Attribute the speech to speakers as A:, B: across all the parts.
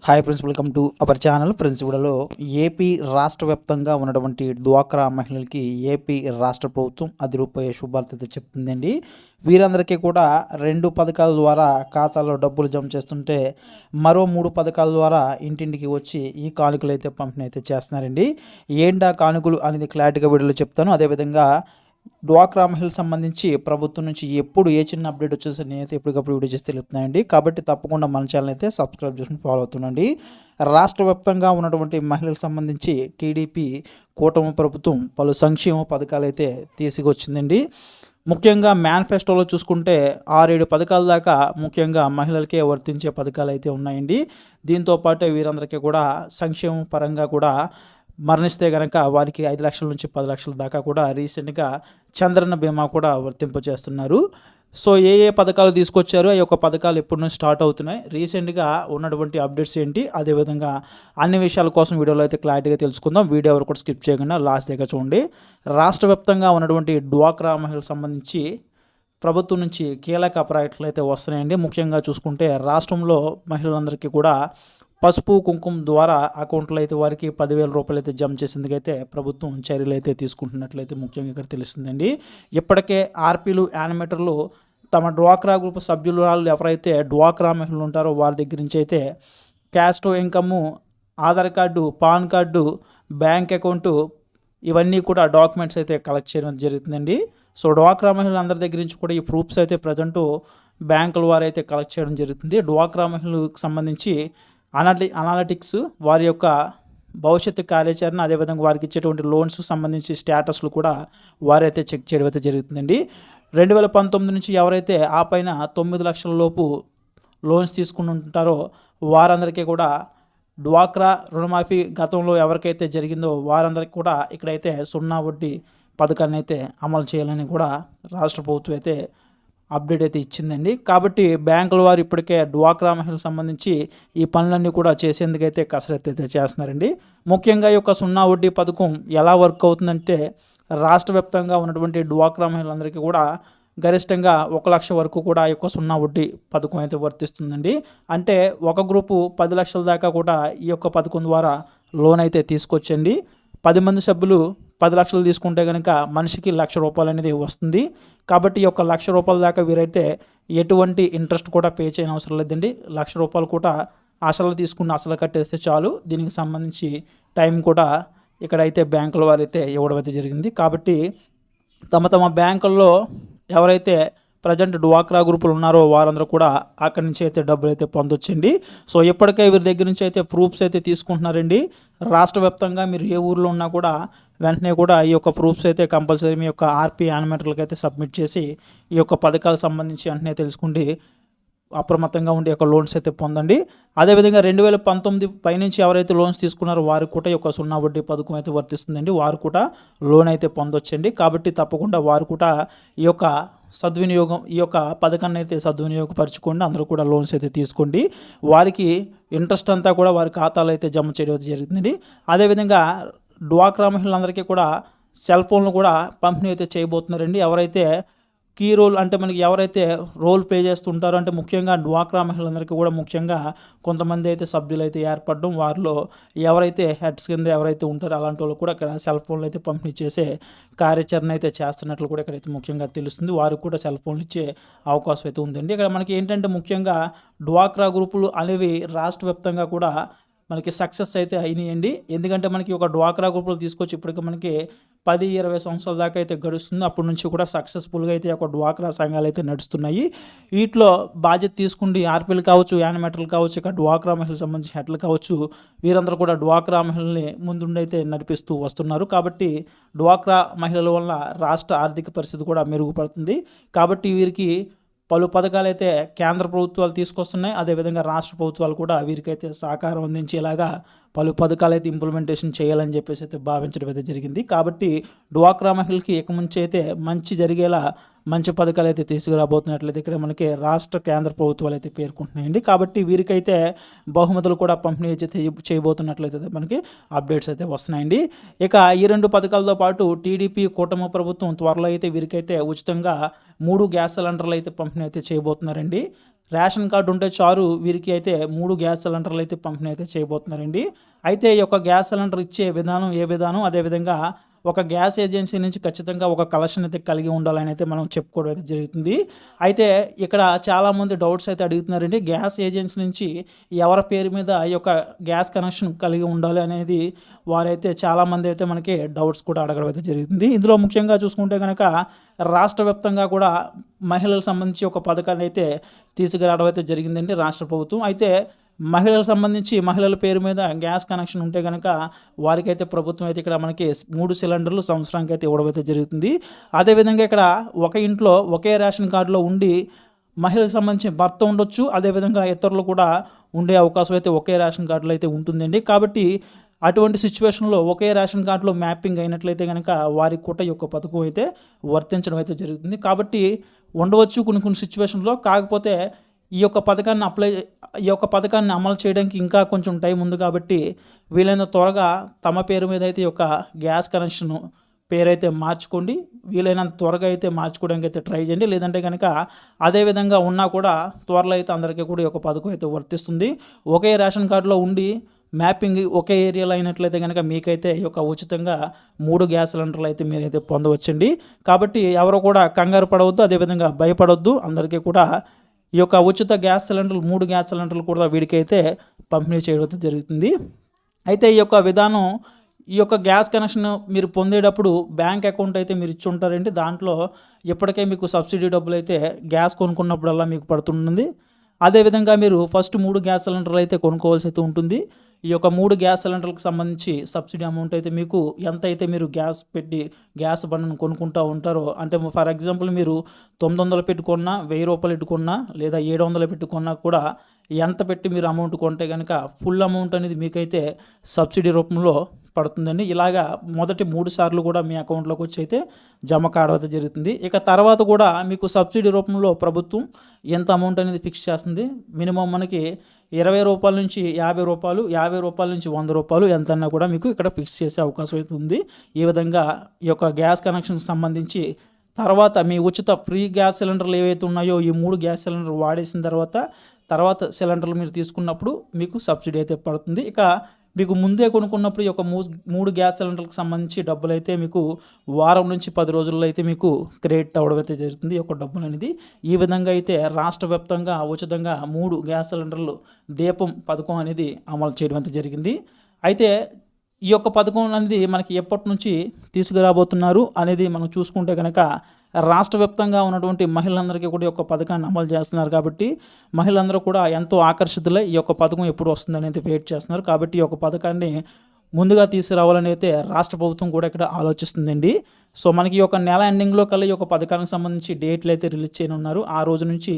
A: Hi friends, welcome to our channel. Friends, వీడియోలో AP రాష్ట్ర వ్యాప్తంగా ఉన్నటువంటి డ్వాక్రా మహిళలకి ఏపీ రాష్ట్ర ప్రభుత్వం 10 రూపాయల శుభార్త చెప్తుందండి. వీరందరికీ కూడా 2 పథకాల ద్వారా ఖాతాలో డబ్బులు జమ చేస్తుంటే మరో 3 పథకాల ద్వారా ఇంటింటికి వచ్చి ఈ కానుకలు అయితే పంపిణీ అయితే చేస్తున్నారండి. ఏంటా కానుకలు అనేది క్లారిటీగా వీడియోలో చెప్తాను. అదేవిధంగా డ్వాక్రా మహిళలకు సంబంధించి ప్రభుత్వం నుంచి ఎప్పుడు ఏ చిన్న అప్డేట్ వచ్చేసి నేనైతే ఎప్పటికప్పుడు వీడియో చేసి తెలుపుతున్నానండి. కాబట్టి తప్పకుండా మన ఛానల్ అయితే సబ్స్క్రైబ్ చేసుకుని ఫాలో అవుతుండండి. రాష్ట్ర వ్యాప్తంగా ఉన్నటువంటి మహిళలకు సంబంధించి టీడీపీ కూటమి ప్రభుత్వం పలు సంక్షేమ పథకాలు అయితే తీసుకొచ్చిందండి. ముఖ్యంగా మేనిఫెస్టోలో చూసుకుంటే 6-7 పథకాల దాకా ముఖ్యంగా మహిళలకే వర్తించే పథకాలు అయితే ఉన్నాయండి. దీంతోపాటు వీరందరికీ కూడా సంక్షేమ పరంగా కూడా మరణిస్తే కనుక వారికి 5 లక్షల నుంచి 10 లక్షల దాకా కూడా రీసెంట్గా చంద్రన్న బీమా కూడా వర్తింపజేస్తున్నారు. సో ఏ పథకాలు తీసుకొచ్చారో ఆ యొక్క పథకాలు ఎప్పటి నుంచి స్టార్ట్ అవుతున్నాయి, రీసెంట్గా ఉన్నటువంటి అప్డేట్స్ ఏంటి, అదేవిధంగా అన్ని విషయాల కోసం వీడియోలో అయితే క్లారిటీగా తెలుసుకుందాం. వీడియో ఎవరు కూడా స్కిప్ చేయకుండా లాస్ట్ దగ్గర చూడండి. రాష్ట్ర వ్యాప్తంగా ఉన్నటువంటి డ్వాక్రా మహిళలకు సంబంధించి ప్రభుత్వం నుంచి కీలక ప్రాజెక్టులు అయితే వస్తున్నాయండి. ముఖ్యంగా చూసుకుంటే రాష్ట్రంలో మహిళలందరికీ కూడా పసుపు కుంకుమ ద్వారా అకౌంట్లో అయితే వారికి 10,000 రూపాయలు అయితే జమ చేసేందుకైతే ప్రభుత్వం చర్యలు అయితే తీసుకుంటున్నట్లయితే ముఖ్యంగా ఇక్కడ తెలుస్తుందండి. ఇప్పటికే ఆర్పీలు యానిమేటర్లు తమ డ్వాక్రా గ్రూప్ సభ్యులు ఎవరైతే డ్వాక్రా మహిళలు ఉంటారో వారి దగ్గర నుంచి అయితే caste income, Aadhaar card, pan card, bank account ఇవన్నీ కూడా డాక్యుమెంట్స్ అయితే కలెక్ట్ చేయడం జరుగుతుందండి. సో డ్వాక్రా మహిళలందరి దగ్గర నుంచి కూడా ఈ ప్రూఫ్స్ అయితే ప్రజెంటు బ్యాంకుల వారు అయితే కలెక్ట్ చేయడం జరుగుతుంది. డ్వాక్రా మహిళలకు సంబంధించి అనాలిటిక్స్, వారి యొక్క భవిష్యత్తు కార్యాచరణ, అదేవిధంగా వారికి ఇచ్చేటువంటి లోన్స్ సంబంధించి స్టేటస్లు కూడా వారైతే చెక్ చేయడం అయితే జరుగుతుందండి. 2019 నుంచి ఎవరైతే ఆ పైన 9 లక్షల లోపు లోన్స్ తీసుకుని ఉంటారో వారందరికీ కూడా డ్వాక్రా రుణమాఫీ గతంలో ఎవరికైతే జరిగిందో వారందరికీ కూడా ఇక్కడైతే 0 వడ్డీ పథకాన్ని అయితే అమలు చేయాలని కూడా రాష్ట్ర ప్రభుత్వం అయితే అప్డేట్ అయితే ఇచ్చిందండి. కాబట్టి బ్యాంకుల వారు ఇప్పటికే డ్వాక్రా మహిళలకు సంబంధించి ఈ పనులన్నీ కూడా చేసేందుకైతే కసరత్తు అయితే చేస్తున్నారండి. ముఖ్యంగా ఈ యొక్క 0 వడ్డీ పథకం ఎలా వర్క్ అవుతుందంటే రాష్ట్ర వ్యాప్తంగా ఉన్నటువంటి డ్వాక్రా మహిళలందరికీ కూడా గరిష్టంగా 1 లక్ష వరకు కూడా ఈ యొక్క 0 వడ్డీ పథకం అయితే వర్తిస్తుందండి. అంటే ఒక గ్రూపు 10 లక్షల దాకా కూడా ఈ యొక్క పథకం ద్వారా లోన్ అయితే తీసుకొచ్చండి. 10 మంది సభ్యులు 10 లక్షలు తీసుకుంటే కనుక మనిషికి 1 లక్ష రూపాయలు అనేది వస్తుంది. కాబట్టి ఈ యొక్క 1 లక్ష రూపాయల దాకా వీరైతే ఎటువంటి ఇంట్రెస్ట్ కూడా పే చేయని అవసరం లేదండి. 1 లక్ష రూపాయలు కూడా అసలు తీసుకుని అసలు కట్టేస్తే చాలు. దీనికి సంబంధించి టైం కూడా ఇక్కడైతే బ్యాంకుల వారైతే ఇవ్వడం అయితే జరిగింది. కాబట్టి తమ బ్యాంకుల్లో ఎవరైతే ప్రజెంట్ డ్వాక్రా గ్రూపులు ఉన్నారో వారందరూ కూడా అక్కడి నుంచి అయితే డబ్బులు అయితే పొందొచ్చండి. సో ఇప్పటికే వీరి దగ్గర నుంచి అయితే ప్రూఫ్స్ అయితే తీసుకుంటున్నారండి. రాష్ట్ర వ్యాప్తంగా మీరు ఏ ఊర్లో ఉన్నా కూడా వెంటనే కూడా ఈ యొక్క ప్రూఫ్స్ అయితే కంపల్సరీ మీ యొక్క ఆర్పీ యానిమేటర్లకు అయితే సబ్మిట్ చేసి ఈ యొక్క పథకాలకు సంబంధించి వెంటనే తెలుసుకుంటే అప్రమత్తంగా ఉండే యొక్క లోన్స్ అయితే పొందండి. అదేవిధంగా 2019 పైనుంచి ఎవరైతే లోన్స్ తీసుకున్నారో వారికి కూడా ఈ యొక్క 0 వడ్డీ పథకం అయితే వర్తిస్తుందండి. వారు కూడా లోన్ అయితే పొందొచ్చండి. కాబట్టి తప్పకుండా వారు కూడా ఈ యొక్క పథకాన్ని అయితే సద్వినియోగపరచుకోండి. అందరూ కూడా లోన్స్ అయితే తీసుకోండి. వారికి ఇంట్రెస్ట్ అంతా కూడా వారి ఖాతాలో అయితే జమ చేయడం జరుగుతుంది. అదేవిధంగా డ్వాక్రా మహిళలందరికీ కూడా సెల్ ఫోన్లు కూడా పంపిణీ అయితే చేయబోతున్నారండి. ఎవరైతే కీ రోల్ అంటే మనకి ఎవరైతే రోల్ ప్లే చేస్తుంటారో అంటే ముఖ్యంగా డ్వాక్రా మహిళలందరికీ కూడా ముఖ్యంగా కొంతమంది అయితే సభ్యులు అయితే ఏర్పడడం, వారిలో ఎవరైతే హెడ్స్ కింద ఎవరైతే ఉంటారో అలాంటి వాళ్ళు కూడా ఇక్కడ సెల్ ఫోన్లు అయితే పంపిణీ చేసే కార్యాచరణ అయితే చేస్తున్నట్లు కూడా ఇక్కడైతే ముఖ్యంగా తెలుస్తుంది. వారికి కూడా సెల్ ఫోన్లు ఇచ్చే అవకాశం అయితే ఉందండి. ఇక్కడ మనకి ఏంటంటే ముఖ్యంగా డ్వాక్రా గ్రూపులు అనేవి రాష్ట్ర వ్యాప్తంగా కూడా మనకి సక్సెస్ అయితే అయినాయండి. ఎందుకంటే మనకి ఒక డ్వాక్రా గ్రూపులు తీసుకొచ్చి ఇప్పటికీ మనకి 10-20 సంవత్సరాల దాకా అయితే గడుస్తుంది. అప్పటి నుంచి కూడా సక్సెస్ఫుల్గా అయితే ఒక డ్వాక్రా సంఘాలు అయితే నడుస్తున్నాయి. వీటిలో బాధ్యత తీసుకుండి ఆర్పీలు కావచ్చు, యానిమేటర్లు కావచ్చు, ఇక డ్వాక్రా మహిళలకు సంబంధించి హెడ్లు కావచ్చు, వీరందరూ కూడా డ్వాక్రా మహిళల్ని ముందుండి అయితే నడిపిస్తూ వస్తున్నారు. కాబట్టి డ్వాక్రా మహిళల వల్ల రాష్ట్ర ఆర్థిక పరిస్థితి కూడా మెరుగుపడుతుంది. కాబట్టి వీరికి పలు పథకాలు అయితే కేంద్ర ప్రభుత్వాలు తీసుకొస్తున్నాయి. అదేవిధంగా రాష్ట్ర ప్రభుత్వాలు కూడా వీరికైతే సహకారం అందించేలాగా పలు పథకాలు అయితే ఇంప్లిమెంటేషన్ చేయాలని చెప్పేసి అయితే భావించడం అయితే జరిగింది. కాబట్టి డ్వాక్రా మహిళకి ఇక ముంచి అయితే మంచి జరిగేలా మంచి పథకాలు అయితే తీసుకురాబోతున్నట్లయితే ఇక్కడ మనకి రాష్ట్ర కేంద్ర ప్రభుత్వాలు అయితే పేర్కొంటున్నాయండి. కాబట్టి వీరికైతే బహుమతులు కూడా పంపిణీ చేయబోతున్నట్లయితే మనకి అప్డేట్స్ అయితే వస్తున్నాయండి. ఇక ఈ 2 పథకాలతో పాటు టీడీపీ కూటమి ప్రభుత్వం త్వరలో అయితే వీరికైతే ఉచితంగా 3 గ్యాస్ సిలిండర్లు అయితే పంపిణీ అయితే చేయబోతున్నారండి. రేషన్ కార్డు ఉంటే చాలు వీరికి అయితే 3 గ్యాస్ సిలిండర్లు అయితే పంపిణీ అయితే చేయబోతున్నారండి. అయితే ఈ యొక్క గ్యాస్ సిలిండర్ ఇచ్చే విధానం ఏ విధానం, అదేవిధంగా ఒక గ్యాస్ ఏజెన్సీ నుంచి ఖచ్చితంగా ఒక కలెక్షన్ అయితే కలిగి ఉండాలని అయితే మనం చెప్పుకోవడం అయితే జరుగుతుంది. అయితే ఇక్కడ చాలామంది డౌట్స్ అయితే అడుగుతున్నారండి. గ్యాస్ ఏజెన్సీ నుంచి ఎవరి పేరు మీద ఈ యొక్క గ్యాస్ కనెక్షన్ కలిగి ఉండాలి అనేది వారైతే చాలామంది అయితే మనకి డౌట్స్ కూడా అడగడం అయితే జరుగుతుంది. ఇందులో ముఖ్యంగా చూసుకుంటే కనుక రాష్ట్ర వ్యాప్తంగా కూడా మహిళలకు సంబంధించి ఒక పథకాన్ని అయితే తీసుకురావడం అయితే జరిగిందండి రాష్ట్ర ప్రభుత్వం. అయితే మహిళలకు సంబంధించి మహిళల పేరు మీద గ్యాస్ కనెక్షన్ ఉంటే కనుక వారికైతే ప్రభుత్వం అయితే ఇక్కడ మనకి 3 సిలిండర్లు సంవత్సరానికి అయితే ఇవ్వడం అయితే జరుగుతుంది. అదేవిధంగా ఇక్కడ ఒక ఇంట్లో ఒకే రేషన్ కార్డులో ఉండి మహిళలకు సంబంధించి భర్త ఉండొచ్చు, అదేవిధంగా ఇతరులు కూడా ఉండే అవకాశం అయితే ఒకే రేషన్ కార్డులో అయితే ఉంటుందండి. కాబట్టి అటువంటి సిచ్యువేషన్లో ఒకే రేషన్ కార్డులో మ్యాపింగ్ అయినట్లయితే కనుక వారికి కూడా ఈ యొక్క పథకం అయితే వర్తించడం అయితే జరుగుతుంది. కాబట్టి ఉండవచ్చు కొన్ని సిచ్యువేషన్లో. కాకపోతే ఈ యొక్క పథకాన్ని అమలు చేయడానికి ఇంకా కొంచెం టైం ఉంది. కాబట్టి వీలైనంత త్వరగా తమ పేరు మీద అయితే ఈ యొక్క గ్యాస్ కనెక్షన్ పేరైతే మార్చుకోండి. వీలైనంత త్వరగా అయితే మార్చుకోవడానికి అయితే ట్రై చేయండి. లేదంటే కనుక అదేవిధంగా ఉన్నా కూడా త్వరలో అయితే అందరికీ కూడా ఈ యొక్క పథకం అయితే వర్తిస్తుంది. ఒకే రేషన్ కార్డులో ఉండి మ్యాపింగ్ ఒకే ఏరియాలో అయినట్లయితే కనుక మీకైతే ఈ యొక్క ఉచితంగా 3 గ్యాస్ సిలిండర్లు అయితే మీరైతే పొందవచ్చండి. కాబట్టి ఎవరు కూడా కంగారు పడవద్దు, అదేవిధంగా భయపడవద్దు. అందరికీ కూడా ఈ యొక్క ఉచిత గ్యాస్ సిలిండర్లు 3 గ్యాస్ సిలిండర్లు కూడా వీడికైతే పంపిణీ చేయడం జరుగుతుంది. అయితే ఈ యొక్క విధానం, ఈ యొక్క గ్యాస్ కనెక్షన్ మీరు పొందేటప్పుడు బ్యాంక్ అకౌంట్ అయితే మీరు ఇచ్చి ఉంటారండి. దాంట్లో ఇప్పటికే మీకు సబ్సిడీ డబ్బులు అయితే గ్యాస్ కొనుక్కున్నప్పుడల్లా మీకు పడుతుంది. అదేవిధంగా మీరు ఫస్ట్ 3 గ్యాస్ సిలిండర్లు అయితే కొనుక్కోవాల్సి అయితే ఉంటుంది. ఈ యొక్క 3 గ్యాస్ సిలిండర్లకు సంబంధించి సబ్సిడీ అమౌంట్ అయితే మీకు ఎంత అయితే మీరు గ్యాస్ పెట్టి గ్యాస్ బండను కొనుక్కుంటూ ఉంటారో, అంటే ఫర్ ఎగ్జాంపుల్ మీరు 900 పెట్టుకున్నా, 1000 రూపాయలు పెట్టుకున్నా, లేదా 700 పెట్టుకున్నా కూడా ఎంత పెట్టి మీరు అమౌంట్ కొంటే కనుక ఫుల్ అమౌంట్ అనేది మీకైతే సబ్సిడీ రూపంలో పడుతుందండి. ఇలాగా మొదటి 3 సార్లు కూడా మీ అకౌంట్లోకి వచ్చి అయితే జమ కావడం జరుగుతుంది. ఇక తర్వాత కూడా మీకు సబ్సిడీ రూపంలో ప్రభుత్వం ఎంత అమౌంట్ అనేది ఫిక్స్ చేస్తుంది. మినిమం మనకి 20 రూపాయల నుంచి 50 రూపాయలు, 50 రూపాయల నుంచి 100 రూపాయలు ఎంతన్నా కూడా మీకు ఇక్కడ ఫిక్స్ చేసే అవకాశం అయితే ఉంది. ఈ విధంగా ఈ యొక్క గ్యాస్ కనెక్షన్కి సంబంధించి తర్వాత మీ ఉచిత ఫ్రీ గ్యాస్ సిలిండర్లు ఏవైతే ఉన్నాయో ఈ 3 గ్యాస్ సిలిండర్ వాడేసిన తర్వాత సిలిండర్లు మీరు తీసుకున్నప్పుడు మీకు సబ్సిడీ అయితే పడుతుంది. ఇక మీకు ముందే కొనుక్కున్నప్పుడు ఈ యొక్క 3 గ్యాస్ సిలిండర్లకు సంబంధించి డబ్బులు అయితే మీకు వారం నుంచి 10 రోజుల్లో అయితే మీకు క్రెడిట్ అవ్వడం అయితే జరుగుతుంది ఈ యొక్క డబ్బులు అనేది. ఈ విధంగా అయితే రాష్ట్ర వ్యాప్తంగా ఉచితంగా 3 గ్యాస్ సిలిండర్లు దీపం పథకం అనేది అమలు చేయడం అయితే జరిగింది. అయితే ఈ యొక్క పథకం అనేది మనకి ఎప్పటి నుంచి తీసుకురాబోతున్నారు అనేది మనం చూసుకుంటే కనుక రాష్ట్ర వ్యాప్తంగా ఉన్నటువంటి మహిళలందరికీ కూడా ఈ యొక్క పథకాన్ని అమలు చేస్తున్నారు. కాబట్టి మహిళలందరూ కూడా ఎంతో ఆకర్షితులై ఈ యొక్క పథకం ఎప్పుడు వస్తుందని అయితే వెయిట్ చేస్తున్నారు. కాబట్టి ఈ యొక్క పథకాన్ని ముందుగా తీసుకురావాలని అయితే రాష్ట్ర ప్రభుత్వం కూడా ఇక్కడ ఆలోచిస్తుందండి. సో మనకి ఈ యొక్క నెల ఎండింగ్లో కల్లా ఈ యొక్క పథకానికి సంబంధించి డేట్లు అయితే రిలీజ్ చేయనున్నారు. ఆ రోజు నుంచి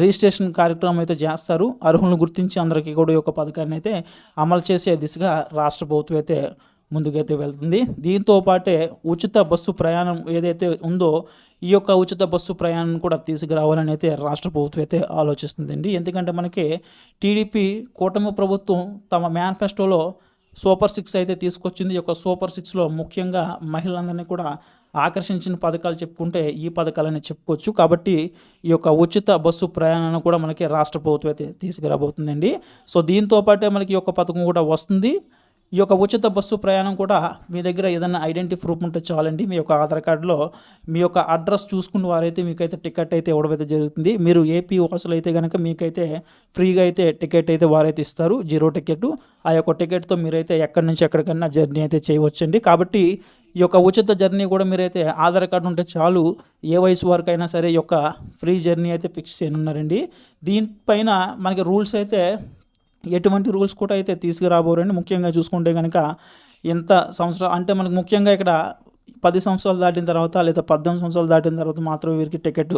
A: రిజిస్ట్రేషన్ కార్యక్రమం అయితే చేస్తారు. అర్హులను గుర్తించి అందరికీ కూడా ఈ యొక్క పథకాన్ని అయితే అమలు చేసే దిశగా రాష్ట్ర ప్రభుత్వం అయితే ముందుకైతే వెళ్తుంది. దీంతో పాటే ఉచిత బస్సు ప్రయాణం ఏదైతే ఉందో ఈ యొక్క ఉచిత బస్సు ప్రయాణం కూడా తీసుకురావాలని అయితే రాష్ట్ర ప్రభుత్వం అయితే ఆలోచిస్తుందండి. ఎందుకంటే మనకి టీడీపీ కూటమి ప్రభుత్వం తమ మేనిఫెస్టోలో సూపర్ 6 అయితే తీసుకొచ్చింది. ఈ యొక్క సూపర్ 6లో ముఖ్యంగా మహిళలందరినీ కూడా ఆకర్షించిన పథకాలు చెప్పుకుంటే ఈ పథకాలని చెప్పుకోవచ్చు. కాబట్టి ఈ యొక్క ఉచిత బస్సు ప్రయాణాన్ని కూడా మనకి రాష్ట్ర ప్రభుత్వం అయితే తీసుకురాబోతుందండి. సో దీంతో పాటే మనకి ఈ యొక్క పథకం కూడా వస్తుంది. ఈ యొక్క ఉచిత బస్సు ప్రయాణం కూడా మీ దగ్గర ఏదైనా ఐడెంటిటీ ప్రూఫ్ ఉంటే చాలండి. మీ యొక్క ఆధార్ కార్డులో మీ యొక్క అడ్రస్ చూసుకున్న వారైతే మీకైతే టికెట్ అయితే ఇవ్వడం అయితే జరుగుతుంది. మీరు ఏపీ వాసులు అయితే కనుక మీకైతే ఫ్రీగా అయితే టికెట్ అయితే వారైతే ఇస్తారు, 0 టికెట్. ఆ యొక్క టికెట్తో మీరైతే ఎక్కడి నుంచి ఎక్కడికన్నా జర్నీ అయితే చేయవచ్చండి. కాబట్టి ఈ యొక్క ఉచిత జర్నీ కూడా మీరైతే ఆధార్ కార్డు ఉంటే చాలు, ఏ వయసు వరకు అయినా సరే ఈ యొక్క ఫ్రీ జర్నీ అయితే ఫిక్స్ చేయనున్నారండి. దీనిపైన మనకి రూల్స్ అయితే ఎటువంటి రూల్స్ కూడా అయితే తీసుకురాబోరండి. ముఖ్యంగా చూసుకుంటే కనుక ఎంత సంవత్సరం అంటే మనకు ముఖ్యంగా ఇక్కడ 10 సంవత్సరాలు దాటిన తర్వాత లేదా 18 సంవత్సరాలు దాటిన తర్వాత మాత్రమే వీరికి టికెట్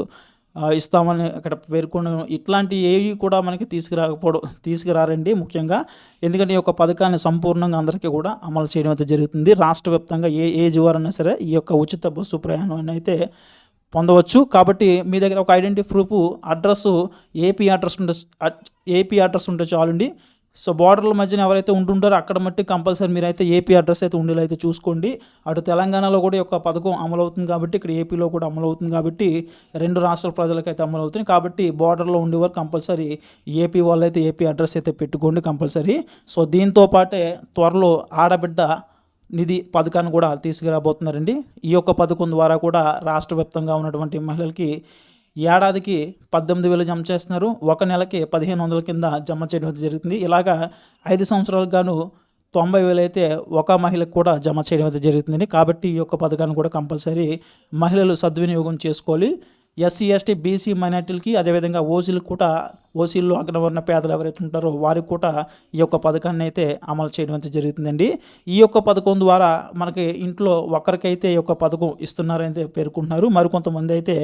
A: ఇస్తామని అక్కడ పేర్కొని ఇట్లాంటి ఏవి కూడా మనకి తీసుకురారండి ముఖ్యంగా. ఎందుకంటే ఈ యొక్క పథకాన్ని సంపూర్ణంగా అందరికీ కూడా అమలు చేయడం అయితే జరుగుతుంది. రాష్ట్ర వ్యాప్తంగా ఏ ఏజ్ వారైనా సరే ఈ యొక్క ఉచిత బస్సు ప్రయాణం అయితే పొందవచ్చు. కాబట్టి మీ దగ్గర ఒక identity proof address AP address ఉంటే చాలండి. సో బార్డర్ల మధ్యన ఎవరైతే ఉంటుంటారో అక్కడ మట్టి కంపల్సరీ మీరైతే ఏపీ అడ్రస్ అయితే ఉండేలా అయితే చూసుకోండి. అటు తెలంగాణలో కూడా ఈ యొక్క పథకం అమలవుతుంది కాబట్టి ఇక్కడ ఏపీలో కూడా అమలవుతుంది కాబట్టి రెండు రాష్ట్రాల ప్రజలకైతే అమలవుతుంది కాబట్టి బార్డర్లో ఉండేవారు కంపల్సరీ ఏపీ వాళ్ళు అయితే ఏపీ అడ్రస్ అయితే పెట్టుకోండి కంపల్సరీ. సో దీంతో పాటే త్వరలో ఆడబిడ్డ నిధి పథకాన్ని కూడా తీసుకురాబోతున్నారండి. ఈ యొక్క పథకం ద్వారా కూడా రాష్ట్ర వ్యాప్తంగా ఉన్నటువంటి మహిళలకి ఏడాదికి 18,000 జమ చేస్తున్నారు. ఒక నెలకి 1,500 కింద జమ చేయడం అయితే జరుగుతుంది. ఇలాగా 5 సంవత్సరాలకు గాను 90,000 అయితే ఒక మహిళకు కూడా జమ చేయడం అయితే జరుగుతుందండి. కాబట్టి ఈ యొక్క పథకాన్ని కూడా కంపల్సరీ మహిళలు సద్వినియోగం చేసుకోవాలి. ఎస్సీ ఎస్టీ బీసీ మైనార్టీలకి అదేవిధంగా ఓసీలకు కూడా ఓసీల్లో అగ్రవర్ణ పేదలు ఎవరైతే ఉంటారో వారికి కూడా ఈ యొక్క పథకాన్ని అయితే అమలు చేయడం అయితే జరుగుతుందండి. ఈ యొక్క పథకం ద్వారా మనకి ఇంట్లో ఒక్కరికైతే ఈ యొక్క పథకం ఇస్తున్నారైతే పేర్కొంటున్నారు. మరికొంతమంది అయితే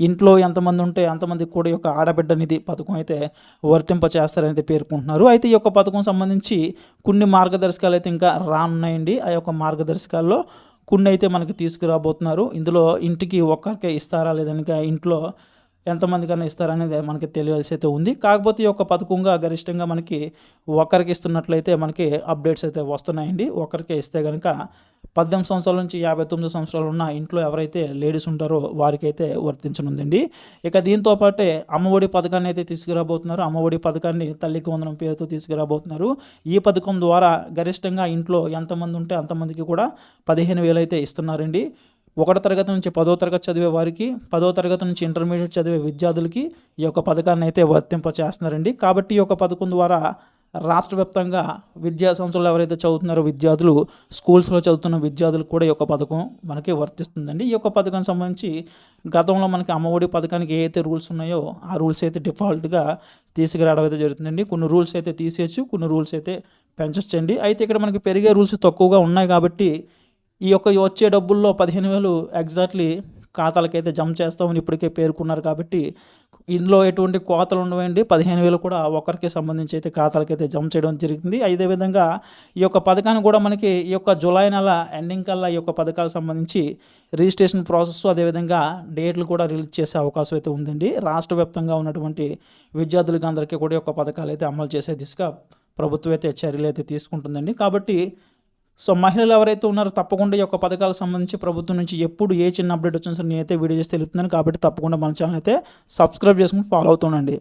A: ఇంట్లో ఎంతమంది ఉంటే అంతమందికి కూడా ఈ యొక్క ఆడబిడ్డ నిధి పథకం అయితే వర్తింప చేస్తారైతే పేర్కొంటున్నారు. అయితే ఈ యొక్క పథకం సంబంధించి కొన్ని మార్గదర్శకాలు అయితే ఇంకా రానున్నాయండి. ఆ యొక్క మార్గదర్శకాల్లో కొన్ని అయితే మనకి తీసుకురాబోతున్నారు. ఇందులో ఇంటికి ఒక్కరికే ఇస్తారా లేదనక ఇంట్లో ఎంతమందికైనా ఇస్తారనేది మనకి తెలియాల్సి అయితే ఉంది. కాకపోతే ఈ యొక్క పథకంగా గరిష్టంగా మనకి ఒకరికి ఇస్తున్నట్లయితే మనకి అప్డేట్స్ అయితే వస్తున్నాయండి. ఒకరికే ఇస్తే కనుక 18 సంవత్సరాల నుంచి 59 సంవత్సరాలు ఉన్న ఇంట్లో ఎవరైతే లేడీస్ ఉంటారో వారికైతే వర్తించనుందండి. ఇక దీంతో పాటే అమ్మఒడి పథకాన్ని అయితే తీసుకురాబోతున్నారు. అమ్మఒడి పథకాన్ని తల్లికి వందనం పేరుతో తీసుకురాబోతున్నారు. ఈ పథకం ద్వారా గరిష్టంగా ఇంట్లో ఎంతమంది ఉంటే అంతమందికి కూడా 15,000 అయితే ఇస్తున్నారండి. 1వ తరగతి నుంచి 10వ తరగతి చదివే వారికి 10వ తరగతి నుంచి ఇంటర్మీడియట్ చదివే విద్యార్థులకి ఈ యొక్క పథకాన్ని అయితే వర్తింప చేస్తున్నారండి. కాబట్టి ఈ యొక్క పథకం ద్వారా రాష్ట్ర వ్యాప్తంగా విద్యా సంస్థలు ఎవరైతే చదువుతున్నారో విద్యార్థులు స్కూల్స్లో చదువుతున్న విద్యార్థులకు కూడా ఈ యొక్క పథకం మనకి వర్తిస్తుందండి. ఈ యొక్క పథకానికి సంబంధించి గతంలో మనకి అమ్మఒడి పథకానికి ఏ అయితే రూల్స్ ఉన్నాయో ఆ రూల్స్ అయితే డిఫాల్ట్గా తీసుకురావడం అయితే జరుగుతుందండి. కొన్ని రూల్స్ అయితే తీసేయచ్చు, కొన్ని రూల్స్ అయితే పెంచొచ్చండి. అయితే ఇక్కడ మనకి పెరిగే రూల్స్ తక్కువగా ఉన్నాయి కాబట్టి ఈ యొక్క వచ్చే డబ్బుల్లో 15,000 ఎగ్జాక్ట్లీ ఖాతాలకైతే జమ చేస్తామని ఇప్పటికే పేర్కొన్నారు కాబట్టి ఇందులో ఎటువంటి కోతలు ఉండవండి. 15,000 కూడా ఒకరికి సంబంధించి అయితే ఖాతాలకైతే జమ చేయడం జరుగుతుంది. అదేవిధంగా ఈ యొక్క పథకాన్ని కూడా మనకి ఈ యొక్క జూలై నెల ఎండింగ్ కల్లా ఈ యొక్క పథకాలకు సంబంధించి రిజిస్ట్రేషన్ ప్రాసెస్ అదేవిధంగా డేట్లు కూడా రిలీజ్ చేసే అవకాశం అయితే ఉందండి. రాష్ట్ర వ్యాప్తంగా ఉన్నటువంటి విద్యార్థులకి అందరికీ కూడా ఈ యొక్క పథకాలు అయితే అమలు చేసే దిశగా ప్రభుత్వం అయితే చర్యలు అయితే తీసుకుంటుందండి. కాబట్టి సో మహిళలు ఎవరైతే ఉన్నారో తప్పకుండా ఈ యొక్క పథకాలకు సంబంధించి ప్రభుత్వం నుంచి ఎప్పుడు ఏ చిన్న అప్డేట్ వచ్చినా సరే నేనైతే వీడియో చేసి తెలుపుతున్నాను. కాబట్టి తప్పకుండా మన ఛానల్ అయితే సబ్స్క్రైబ్ చేసుకుని ఫాలో అవుతుండండి.